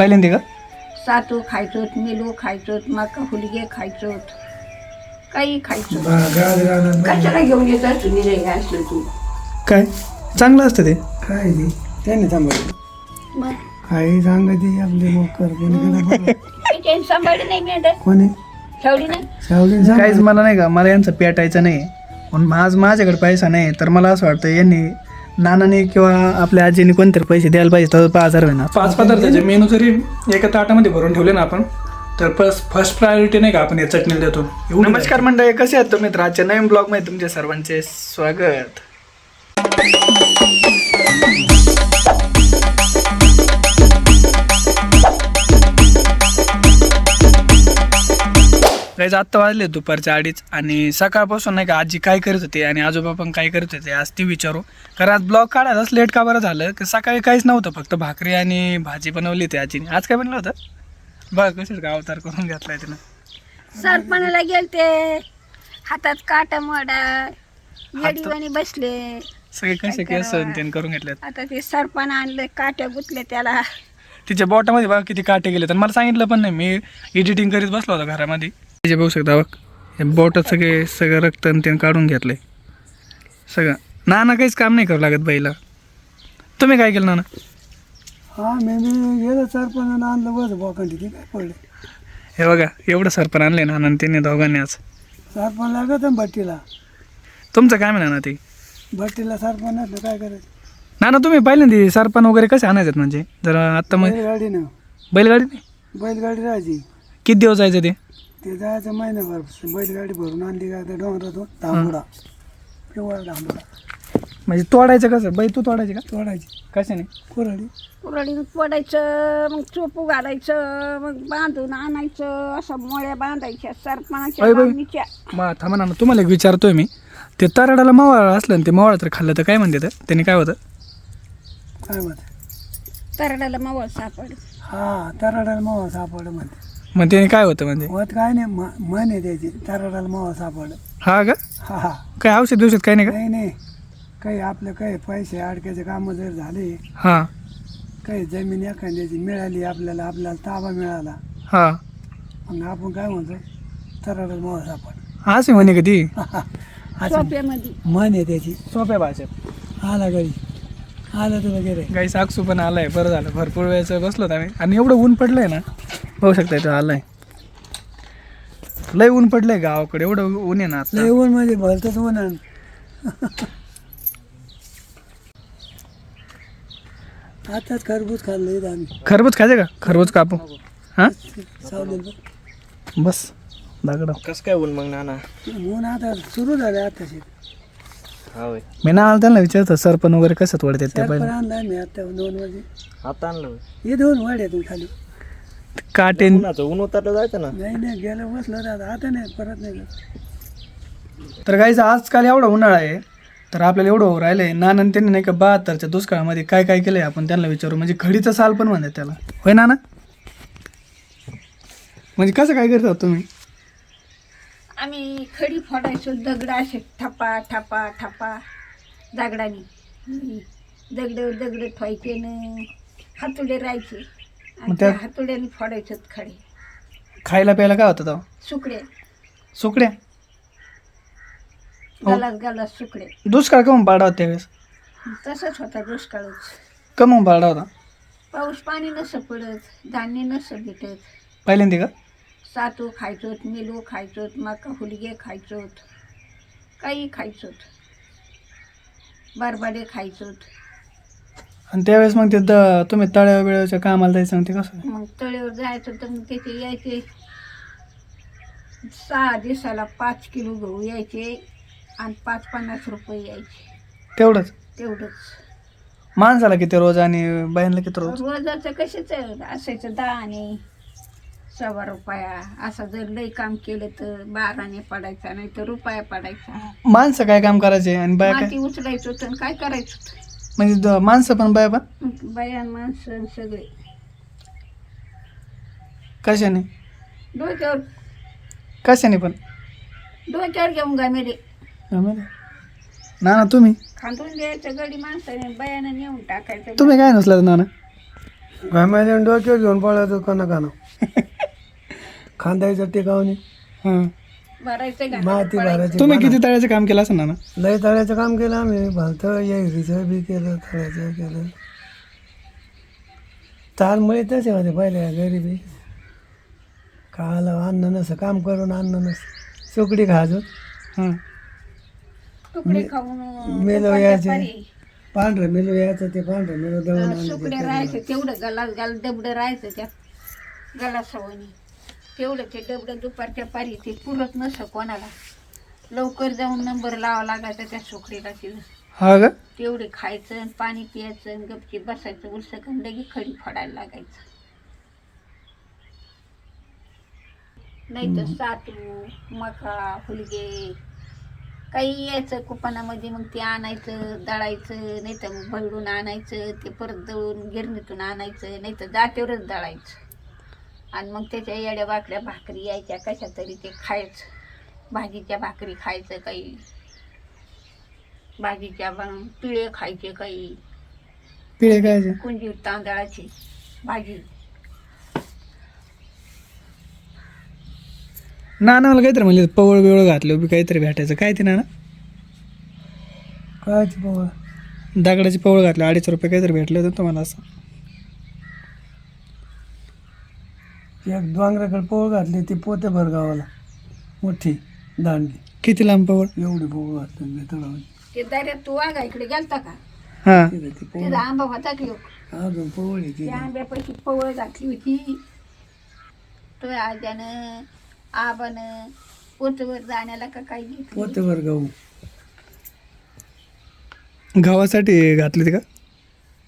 पहिल्यांदा का? सातू खायचोत, मिलू खायचोत, मका हुलगे खायचोत, काही खायचो. कशाला घेऊन येतात तुम्ही रे असलं तू? काय चांगलं असतं ते? काय ते त्याने थांबवलं मग आई सांगते आपले मोकर काही सांभाळली नाही मी आता कोणी ठेवली नाही. सावली काहीच मला नाही का, मला यांचं पेटायचं नाही. पण आज माझ्याकडे पैसा नाही, तर मला असं वाटतं यांनी नानाने किंवा आपल्या आजीने कोणतरी पैसे द्यायला पाहिजे. तर 5,000 होईना. 5 पदार्थाचे मेनू जरी एका ताटामध्ये भरून ठेवले ना आपण, तर फर्स्ट प्रायोरिटी नाही का आपण या चटणीला देतो. नमस्कार मंडळी, कसे आहात तुम्ही? तर आजच्या नवीन ब्लॉगमध्ये तुमच्या सर्वांचे स्वागत. गाईज आत्ता वाजले दुपारच्या 2:30 आणि सकाळपासून नाही का आजी काय करत होते आणि आजोबा पण काय करत होते आज ते विचारू. कारण आज ब्लॉग काढायलाच लेट का बरं झालं की सकाळी काहीच नव्हतं, फक्त भाकरी आणि भाजी बनवली होती आजीने. आज काय बनलं होतं बघ, कसं का अवतार करून घेतलाय तिनं. सरपणाला गेलते, हातात काटा मोडा, येडीवाणी बसले. सगळे कसे केस त्याने करून घेतलेत. आता ते सरपण आणलं, काट्या गुतले त्याला. तिच्या बोटामध्ये बघा किती काटे गेले, तर मला सांगितलं पण नाही. मी एडिटिंग करीत बसलो होतो घरामध्ये. तिचे बघू शकता बघ, हे बोटात सगळं रक्त आणि त्याने काढून घेतलंय सगळं. नाना काहीच काम नाही करू लागत बाईला. तुम्ही काय केलं नाना? हा मी गेलो सरपणानं आणलं बस बोकांडी ती काय पडले हे बघा एवढं सरपण आणले नाना त्यांनी दोघांनी आज. सरपण लागत ना भट्टीला. तुमचं काय म्हणा ना ते भट्टीला सरपण नसलं काय करायचं? नाना तुम्ही पहिल्यांदा सरपण वगैरे कसे आणायचे म्हणजे जरा आत्ता मग बैलगाडीनं बैलगाडी नाही? बैलगाडी राहायची. किती दिवस जायचं ते? ते जायचं महिनाभर. बैलगाडी भरून आणली का त्या डोंगरातून धांबुडा, पिवळा धांबुडा म्हणजे तोडायचं कसं? बाई तू तोडायची का? तोडायची कशाने? कुऱ्हाडी. कुऱ्हाडीनं पडायचं, मग चोपू घालायचं, मग बांधून आणायचं, असं मोळ्या बांधायच्या सरपणाच्या अय बाई. लावणीच्या. मग थांबा नाना, तुम्हाला एक विचारतोय मी. ते तराडाला मावळ असलं आणि ते मावळ तर खाल्लं तर काय म्हणते तर त्याने काय होतं? काय म्हणते? तरडाला मावळ सापड. हा तराडाला मावा सापड म्हणते. मग त्याने काय होतं म्हणजे? होत काय नाही म्हण आहे त्याची तराडाला मावा सापड. हा का? हा हा काय औषध दिवसात काही नाही का? काही नाही. काही आपलं काही पैसे अडक्याचे कामं जर झाले, हां काही जमीन एखाद्याची मिळाली आपल्याला ताबा मिळाला, हां मग आपण काय म्हणतो तराडाला मावा सापड. असे म्हणे का ती? असं सोप्यामध्ये. म्हण आहे त्याची. सोप्या भाषेत. आला घरी आलं तर वगैरे. गाई साक्षू पण आलाय, बरं झालं. भरपूर वेळेचं बसलो आम्ही आणि एवढं ऊन पडलंय ना, बघू शकता इथं आलाय. लय ऊन पडलंय गावाकडे, एवढं ऊन आहे ना आता. लय ऊन म्हणजे भलतंच ऊन आहे. आताच खरबूज खाल्लं इथं आम्ही. खरबूज खायचं का? खरबूज कापू. हां सावलेल बस दागडा. कसं काय ऊन मग नाना? ऊन आता सुरू झालं आताशी. हा होय. मी ना त्यांना विचारतो सरपण वगैरे कसं तोडतात त्या सरपण पहिले. आणला मी आता 2 वाजे. आता आणलं होय. हे 2 वाड्यातून खाली. काटे उन्हाचं ऊन उतरलं जायचं ना. नाही गेलं बसलं दादा. आता नाही परत नाही गेलं. तर गाईचं आजकाल एवढा उन्हाळा आहे, तर आपल्याला एवढं राहिलंय. नाना त्यांनी नाही का 72च्या दुष्काळामध्ये काय काय केलंय आपण त्यांना विचारू. म्हणजे खडीचं साल पण म्हणतात त्याला, होय नाना? म्हणजे कसं काय करतात तुम्ही? आम्ही खडी फोडायचो, दगड असे ठपा ठपा ठपा दगडाने. दगड ठेवायचे न हातुडे राहायचे आणि मग त्या त्या- हातुड्याने फोडायचे खडे. खायला प्यायला काय होतं तेव्हा? सुकडे, सुकड्या. गलास सुकडे. दुष्काळ कमून पाडा होता त्यावेळेस? तसंच होता दुष्काळच. कमून पाडा होता? पाऊस पाणी नसं पडत, धान्य नसं भेटत. पहिल्यांदा का? सातू खायचोत, मिलू खायचोत, मका हुलगे खायचोत, काही खायचोत, बरबडे खायचोत. आणि त्यावेळेस मग ते तुम्ही तळ्या वेळेच्या कामाला जायचं मग ते कसं? मग तळेवर जायचं तर मग त्याचे यायचे 6 दिवसाला 5 किलो गहू यायचे आणि 50 रुपये यायचे. तेवढंच? तेवढंच. माणसाला किती रोज आणि बायांना किती रोज? रोजाचं कशाच असायचं 10 आणि 1.25 रुपया. असं जर लई काम केलं तर 12 पडायचा, नाही तर रुपया पडायचा. माणसं काय काम करायचे आणि बाया काय? माती उचलायचं होतं आणि काय करायचं होतं. म्हणजे माणसं पण बाया पण? बाया माणसं सगळे कशाने? डोक्यावर कशाने पण? घेऊन गामेले नाना तुम्ही खांदून द्यायचं गडी माणसाने, बायानं नेऊन टाकायचं. तुम्ही काय नसलं नाना? घामायला डोक्यावर घेऊन पळायचो काना खांदायचं टिकावणी हां भरायचं का माती भरायची तुम्ही किती तळ्याचं काम केलं असं ना लय तळ्याचं काम केलं आम्ही भलतं येरीचं बी केलं तळ्याचं केलं तालमुळे तसे होते पहिले गरिबी खायला अन्न नसं काम करून अन्न नसं सुकडी खायचो हां तुकडे खाऊन मेलो यायचे पांढरं मेलो यायचं ते पांढरं मेलो दळून सुकडे राहायचं तेवढं गाल डबडं राहायचं त्या गलासवणी तेवढं ते डबडं दुपारच्या पारी ते पुरत नसं कोणाला लवकर जाऊन नंबर लावा लागायचा त्या सुकडीला तिथं हा का तेवढे खायचं आणि पाणी प्यायचं आणि गपची बसायचं उलसकन लगी खडी फोडायला लागायचं नाही तर सातू मका हुलगे काही यायचं कुपनामध्ये मग ते आणायचं दळायचं नाही तर मग भरडून आणायचं ते परत दळून गिरणीतून आणायचं नाही तर जात्यावरच दळायचं आणि मग त्याच्या येड्या बाकड्या भाकरी यायच्या कशा तरी ते खायचं भाजीच्या भाकरी खायचं काही भाजीच्या पिळे खायचे काही पिळे काय कुंजीर तांदळाची भाजी नानाला काहीतरी म्हणले पवळ बिवळ घातले उभी काहीतरी भेटायचं काय ते नाना कायची बाबा दगडाची पवळ घातले 250 रुपये काहीतरी भेटले होते तुम्हाला असं एक डोंगराकडे पोळ घातली ती पोते भर गावाला मोठी दांडी किती लांब पवळ एवढी पोळ घातली मी तळावली ते दर्यात तू वाघा इकडे गेलता का हां ती पोळ तिथं आंबा होता की अजून पोळ आहे ती त्या आंब्यापाशी पवळ घातली होती तो आज्यानं आबानं पोतवर जाण्याला का काही घेतली पोते भर गाऊ गावासाठी घातले ते का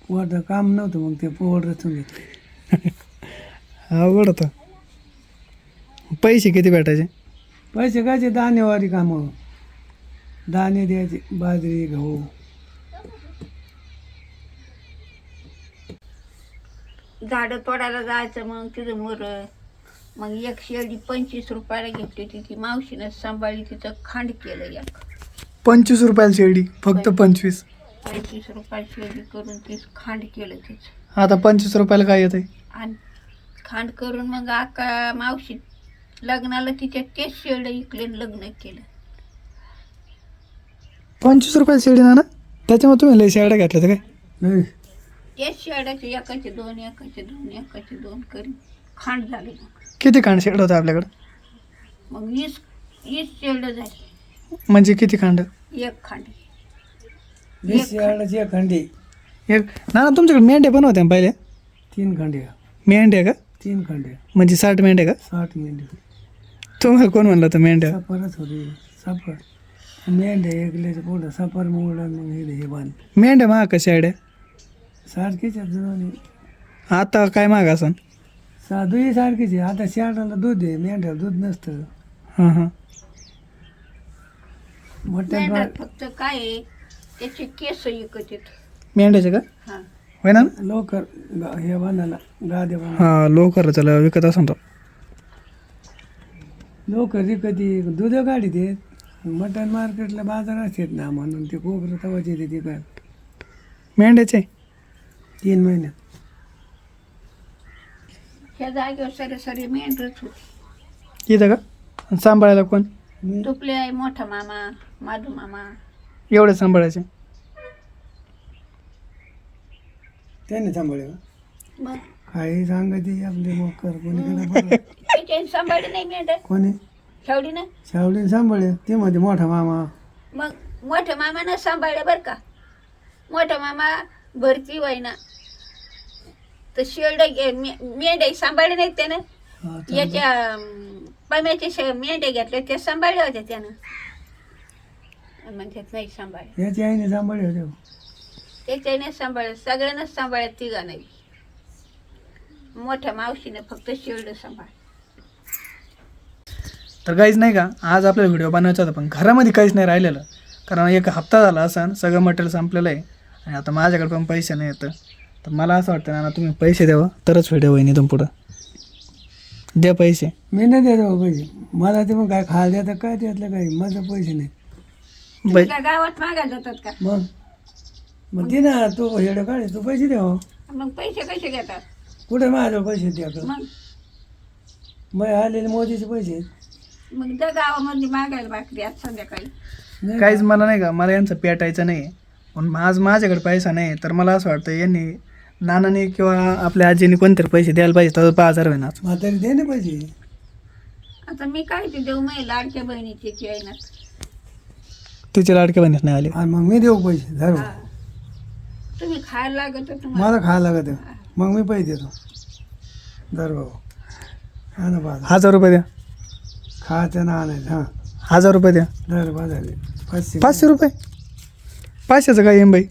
पोट काम नव्हतं मग ते पोळ रचून घेतलं अवघड होतं पैसे किती भेटायचे पैसे कायचे दाणेवारी कामं दाणे द्यायचे बाजरी गहू झाडं तोडायला जायचं मग तिथं मोर मग एक शेळी 25 रुपयाला घेतली होती ती मावशीनं सांभाळली तिचं खांड केलं एक 25 रुपयाला शेरडी फक्त 25 25 रुपयाला शेळी करून तीच खांड केलं तिचं आता 25 रुपयाला काय येत आहे आणि खांड करून मग आका मावशी लग्नाला तिच्या तेच शेळं इकले आणि लग्न केलं 25 रुपयाला शेरडी नाना त्याच्यामुळे तुम्ही लय शेरड्या घातल्या तर काय नाही तेच शेळ्याचे एकाचे दोन एकाचे दोन एकाचे दोन करून खांड झाले मग किती खांड शेड होतं आपल्याकडं मग 20 शेळं झाली म्हणजे किती खांड एक खांड 20 यार्डाची एक खंडी एक नाना तुमच्याकडे मेंढ्या पण होत्या ना पहिल्या 3 खंड्या मेंढ्या का 3 खंड्या म्हणजे 60 मेंढ्या का 60 मेंढ्या तुम्हाला कोण म्हणलं होतं मेंढ्या सफरच होते सफर मेंढ्या एकल्याच्या पुढं सफर मोडा मग हे बांध मेंढ्या महाग का शेरड्या सारखीच आहेत जुनी आता काय महाग असन साधूही सारखीच आहे आता शेणाला दूध आहे मेंढ्याला दूध नसतं हां हां मटण मेंढ्यात फक्त काय आहे, त्याचे केस विकत येत मेंढ्याचे का हा होय ना लवकर हे बांधायला गाद्या बांधा हां लोकर त्याला विकत असन तो लवकर कधी दूध गाडी देत मटण मार्केटला बाजार असतात ना म्हणून ते कोबरं तवाच येते ते काय मेंढ्याचे 3 महिन्यात ह्या जागेवर सरी मेंढरच होती इथं का आणि सांभाळायला कोण तुपले आहे मोठा मामा माधू मामा एवढे सांभाळायचे त्याने सांभाळे मग काही सांगायचे आपले मोकर कोणी त्याच्याने सांभाळली नाही मेंढर कोणी शेवडी ना शावडीने सांभाळे ते मध्ये मोठा मामा मग मोठ्या मामानं सांभाळलं बरं का मोठा मामा भरती व्हायना तर शेरडं मेंढ्या सांभाळले नाहीत त्यानं हा, याच्या पम्याच्या मेंढ्या घेतल्या त्या सांभाळल्या होत्या त्यानं म्हणतात नाही सांभाळल्या याची आईने सांभाळे होते त्याच्याने सांभाळलं सगळ्यांनाच सांभाळत तिघा नाही मोठ्या मावशीने फक्त शेरडं सांभाळ तर काहीच नाही का आज आपल्याला व्हिडिओ बनवायचा होता पण घरामध्ये काहीच नाही राहिलेलं कारण 1 हप्ता झाला असं सगळं मटेरियल संपलेलं आहे आणि आता माझ्याकडे पण पैसे नाही येतं तर मला असं वाटतं ना तुम्ही पैसे द्यावं तरच व्हिडिओ होईन इथून पुढं द्या पैसे मी नाही देत बाबा पैसे मला ते मग काय खायला देतात काय त्यातलं काही माझं पैसे नाही तुमच्या गावात मागायला जातात का मग दे ना तू हेडं काढ तू पैसे द्यावं मग पैसे कसे घेतात कुठे माझ्याजवळ पैसे द्या मग मग आलेले मोदीचे पैसे मग त्या गावामध्ये मागायला भाकरी आज संध्याकाळी. नाही काहीच मला नाही का, मला यांचं पेटायचं नाही. पण आज माझ्याकडे पैसा नाही, तर मला असं वाटतं यांनी नानाने किंवा आपल्या आजीने कोणतरी पैसे द्यायला पाहिजे, तर 5,000 होईना. म्हातारी दे ना पैसे. आता मी काय ते देऊ माही लाडक्या बहिणीची आहे ना. तिचे लाडके बहिणीच नाही आले. आणि मग मी देऊ पैसे धर हा. तुम्ही खायला लागत हो तुम्हाला. मला खायला लागत आहे. मग मी पैसे देतो. धर भाऊ. हा ना बाजा 1,000 रुपये द्या. खायचं ना आणायचं. हां 1,000 रुपये द्या. धर बाजारले 500 500 रुपये 500चं काय येईन बाई?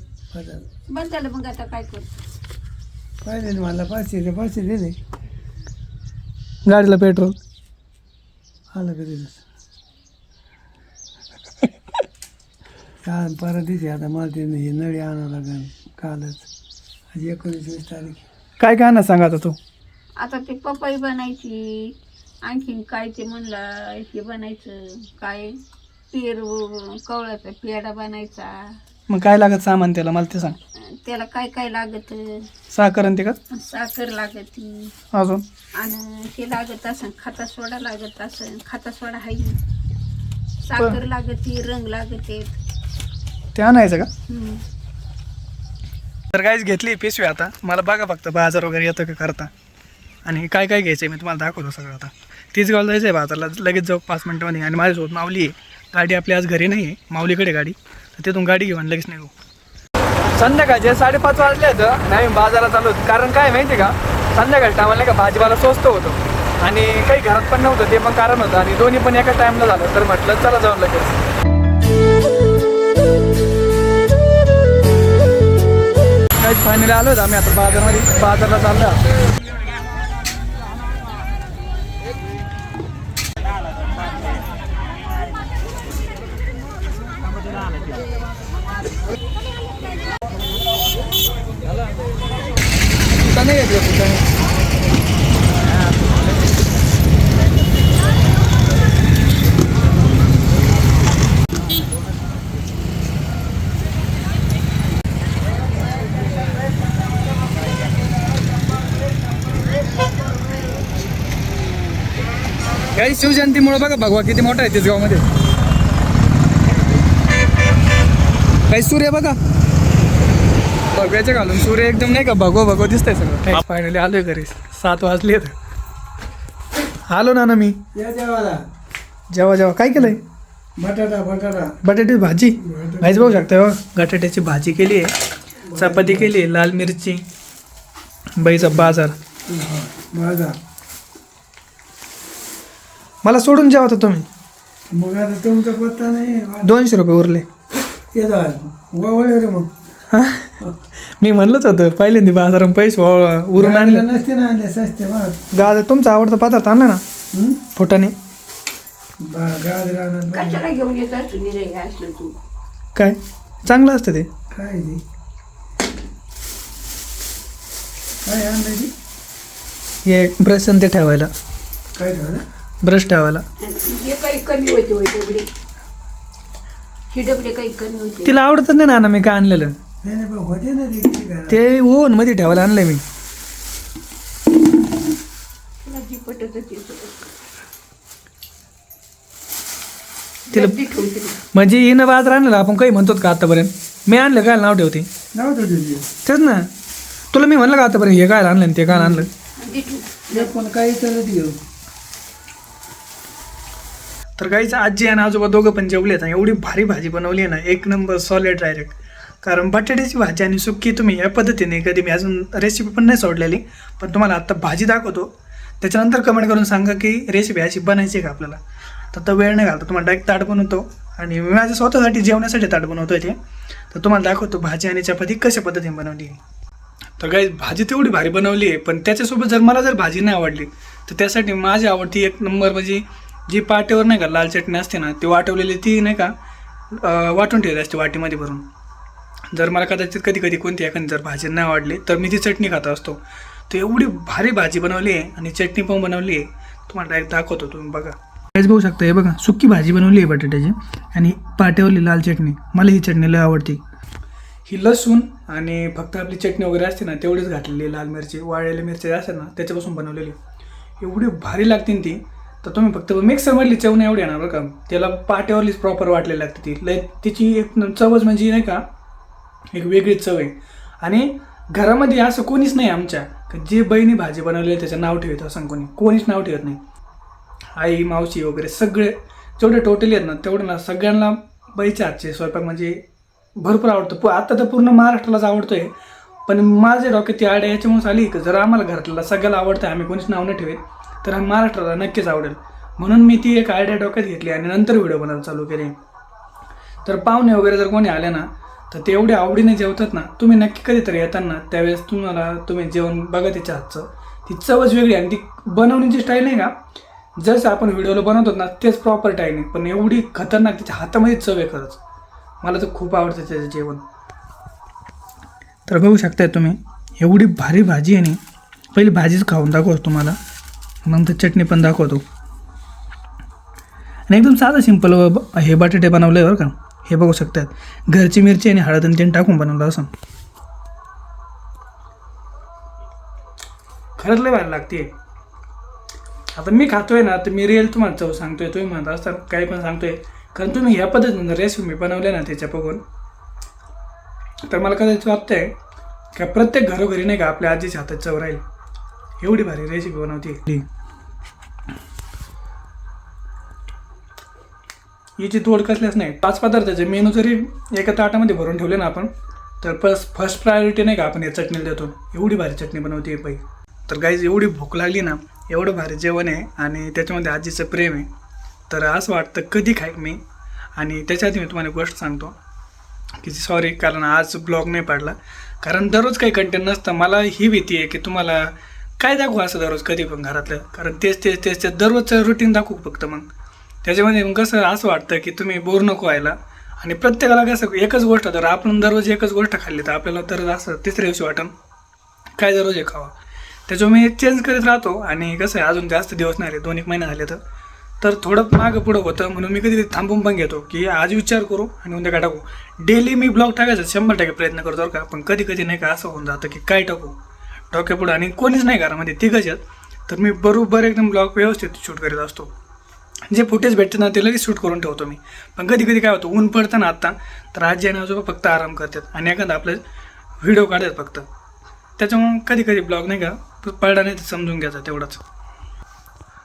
बंद झालं मग आता काय करू. पाहिजे मला 500 दिले. गाडीला पेट्रोल आलं का दिलं काल परत दिवशी आता मला ते हे नळी आणावं लागेल कालच. आज 19 तारीख. काय काय ना सांगा आता तू. आता ते पपई बनायची, आणखीन काय ते म्हणलं हे बनायचं काय कवळ्याचा पेढा बनायचा. मग काय लागत सामान त्याला मला ते सांग. त्याला काय काय लागत. साखर आणि ते का साखर लागती अजून आणि हे लागत असं खाता सोडा लागत असं. खाता सोडा आहे, साखर लागती, रंग लागते. ते आणायचं का? हम्म. तर काहीच घेतली पिशवी. आता मला बघा फक्त बाजार वगैरे येतं का करता, आणि काय काय घ्यायचं आहे मी तुम्हाला दाखवतो सगळं. आता तीच गावाला जायचं आहे बाजारला, लगेच जाऊ 5 मिनटामध्ये. आणि माझ्यासोबत माऊली आहे. गाडी आपली आज घरी नाही आहे, माऊलीकडे गाडी. तर तिथून गाडी घेऊन लगेच निघू. संध्याकाळचे 5:30 वाजले होतं नाही बाजारात आलो. कारण काय माहिती का, संध्याकाळी टायमाला नाही का भाजीपाला स्वस्त होतो आणि काही घरात पण नव्हतं, ते पण कारण होतं. आणि दोन्ही पण एका टाईमला झालं, तर म्हटलं चला जाऊन लगेच. काही फायनली आलो होतो आम्ही आता बाजारला चाललो. नाही घेतलं काही शिवजयंतीमुळे बघा भगवा किती मोठा आहे तिसगावमध्ये. काही सूर्य बघा भगव्याचे घालून सूर्य एकदम नाही का भगवा दिसतंय सगळं. फायनली आलोय घरी. 7 वाजले. आलो ना मी. या जेवायला जेव्हा काय केलंय? बटाटा बटाट्याची भाजी. भाजी बघू शकता हो. बटाट्याची भाजी केली आहे, चपाती केली आहे, लाल मिरची, बाईचा बाजार. माझा मला सोडून जेवा तर तुम्ही. मग आता तुमचा पत्ता नाही. 200 रुपये उरले. वळले रे मग. हा? मी म्हणलंच होतं पहिल्यांदा बाजारात पैसे उरून आणले नसते ना आणले सस्ते मग. गाजर तुमचा आवडता पदार्थ आणला ना फुटाने. गाजर आणत कशाला घेऊन येत असतो निरे असलं तू. काय चांगलं असतं ते. काय ते काय आणलं ती हे ब्रश ते ठेवायला, काय ठेवलं ब्रश ठेवायला. हे काही कमी होते होय डबडे. हे डबडे काही कमी होते. तिला आवडतच नाही ना मी काय आणलेलं. नाही नाही पण होते ना ते किती घरात. ते ओव्हन मध्ये ठेवायला आणलंय मी. तुला जी पटत होती तिला म्हणजे हिनं बाजार आणलेला आपण काही म्हणतो का आतापर्यंत. मी आणलं काय नाव ठेवते नव्हतं तुझी तेच ना. तुला मी म्हणलं का आतापर्यंत हे काय आणलं ते काय आणलं. पण काही चालत घेऊ. तर काहीच आजी आणि आजोबा दोघं पण जेवलेत आणि एवढी भारी भाजी बनवली आहे ना, 1 नंबर सॉलिड डायरेक्ट. कारण बटाट्याची भाजी आणि सुक्की तुम्ही या पद्धतीने कधी मी अजून रेसिपी पण नाही सोडलेली, पण तुम्हाला आत्ता भाजी दाखवतो. त्याच्यानंतर कमेंट करून सांगा की रेसिपी अशी बनायची आहे का आपल्याला. तर वेळ नाही घालतो, तुम्हाला डायरेक्ट ताट बनवतो आणि मी माझ्या स्वतःसाठी जेवण्यासाठी ताट बनवतो ते. तर तुम्हाला दाखवतो भाजी आणि चपाती कशा पद्धतीने बनवली आहे. तर काही भाजी तेवढी भारी बनवली आहे, पण त्याच्यासोबत जर मला जर भाजी नाही आवडली तर त्यासाठी माझी आवडती 1 नंबर म्हणजे जी पाट्यावर नाही का लाल चटणी असते ना, ती वाटवलेली ती नाही का वाटून ठेवली असते वाटीमध्ये भरून. जर मला कदाचित कधी कधी कोणती एखादी जर भाजी नाही आवडली तर मी ती चटणी खात असतो. तर एवढी भारी भाजी बनवली आहे आणि चटणी पण बनवली आहे, तुम्हाला डायरेक्ट दाखवतो, तुम्ही बघा. काहीच बघू शकता. हे बघा सुक्की भाजी बनवली आहे बटाट्याची आणि पाट्यावरली लाल चटणी. मला ही चटणी लय आवडते. ही लसूण आणि फक्त आपली चटणी वगैरे असते ना तेवढीच घातलेली, लाल मिरची, वाळलेली मिरची असते ना त्याच्यापासून बनवलेली. एवढी भारी लागते ना ती. तर तुम्ही फक्त मिक्सरमधली चव नाही एवढी येणार बरं का, त्याला पाट्यावरलीच प्रॉपर वाटलेली लागते ती. लय तिची एक चवच म्हणजे नाही का एक वेगळीच चव आहे. आणि घरामध्ये असं कोणीच नाही आमच्या जे बहिणी भाजी बनवलेली त्याचं नाव ठेवत असं कोणीच नाव ठेवत नाही. आई मावशी वगैरे सगळे जेवढे टोटली आहेत ना तेवढे ना सगळ्यांना बाईच्या हातचे स्वयंपाक म्हणजे भरपूर आवडतं. आता तर पूर्ण महाराष्ट्रालाच आवडतोय. पण माझ्या डोक्यात ती आयडिया याच्यामुळेच आली की जर आम्हाला घरातला सगळ्याला आवडतं, आम्ही कोणीच नाव नाही ठेवत, तर महाराष्ट्राला नक्कीच आवडेल. म्हणून मी ती एक आयडिया डोक्यात घेतली आणि नंतर व्हिडिओ बनायला चालू केले. तर पाहुणे वगैरे जर कोणी आले ना तर ते एवढे आवडीने जेवतात ना. तुम्ही नक्की कधीतरी येताना त्यावेळेस तुम्ही जेवण बघा त्याच्या हातचं, ती चवच वेगळी. आणि ती बनवण्याची स्टाईल नाही का जसं आपण व्हिडिओला बनवतो ना तेच प्रॉपर टाईम आहे, पण एवढी खतरनाक तिच्या हातामध्ये चव आहे खरंच. मला तर खूप आवडतं त्याचं जेवण. तर बघू शकताय तुम्ही एवढी भारी भाजी आहे. पहिली भाजीच खाऊन दाखवतो तुम्हाला, नंतर चटणी पण दाखवतो. आणि एकदम साधं सिंपल हे बटाटे बनवले बरं का. हे बघू शकतात, घरची मिरची आणि हळद आणि तेल टाकून बनवलं असं. खरंच लय भारी लागते. आता मी खातोय ना तर मी रिअल तुम्हाला चव सांगतोय, तुम्ही म्हणत असता काही पण सांगतोय, कारण तुम्ही ह्या पद्धतीनं रेसिपी मी बनवल्या ना त्याच्या बघून, तर मला कदाचित वाटतंय का प्रत्येक घरोघरी नाही का आपल्या आजीच्या हातात चव राहील. एवढी भारी रेसिपी बनवते. हिची तोड कसल्याच नाही. 5 पदार्थाचे मेनू जरी एका ताटामध्ये भरून ठेवले ना आपण तर फर्स्ट प्रायोरिटी नाही का आपण या चटणीला देतो. एवढी भारी चटणी बनवते बाई. तर गाईज एवढी भूक लागली ना, एवढं भारी जेवण आहे आणि त्याच्यामध्ये आजीचं प्रेम आहे, तर असं वाटतं कधी खाईन मी. आणि त्याच्या आधी मी तुम्हाला एक गोष्ट सांगतो की सॉरी कारण आज ब्लॉग नाही पाडला, कारण दररोज काही कंटेंट नसतं. मला ही भीती आहे की तुम्हाला काय दाखवू असं दररोज कधी पण घरातलं, कारण तेच दररोजचं रुटीन दाखवू फक्त. मग त्याच्यामध्ये मग कसं असं वाटतं की तुम्ही बोर नको व्हायला. आणि प्रत्येकाला कसं एकच गोष्ट, तर आपण दररोज एकच गोष्ट खाल्ली तर आपल्याला तर असं तिसऱ्या दिवशी वाटण काय दररोज हे खावा. त्याच्यामुळे मी चेंज करीत राहतो. आणि कसं आहे अजून जास्त दिवस नाही रे, 2-1 महिने झाले तर थोडं मागं पुढं होतं, म्हणून मी कधी थांबून पण घेतो की आज विचार करू आणि उद्या काय टाकू. डेली मी ब्लॉग टाकायचा 100% प्रयत्न करतो का, पण कधी नाही का असं होऊन जातं की काय टाकू डोक्या पुढं आणि कोणीच नाही घरामध्ये, तिघंच आहेत. तर मी बरोबर एकदम ब्लॉग व्यवस्थित शूट करीत असतो. जे फुटेज भेटते ना ते लगेच शूट करून ठेवतो मी. पण कधी काय होतं ऊन पडतं ना आत्ता, तर आजी आणि आजोबा फक्त आराम करतात आणि एखादा आपलं व्हिडिओ काढतात फक्त. त्याच्यामुळे कधी ब्लॉग नाही का पडला नाही तर समजून घ्यायचा तेवढंच.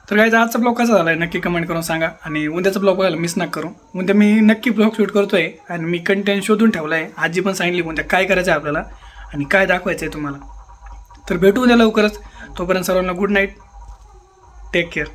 तर काय आजचा ब्लॉग कसा झाला आहे नक्की कमेंट करून सांगा. आणि उद्याचा ब्लॉग बघायला मिस नका करू. उद्या मी नक्की ब्लॉग शूट करतो आहे आणि मी कंटेंट शोधून ठेवला आहे. आजी पण सांगितली उद्या काय करायचं आहे आपल्याला आणि काय दाखवायचं आहे तुम्हाला. तर भेटू उद्या लवकरच. तोपर्यंत सर्वांना गुड नाईट, टेक केअर.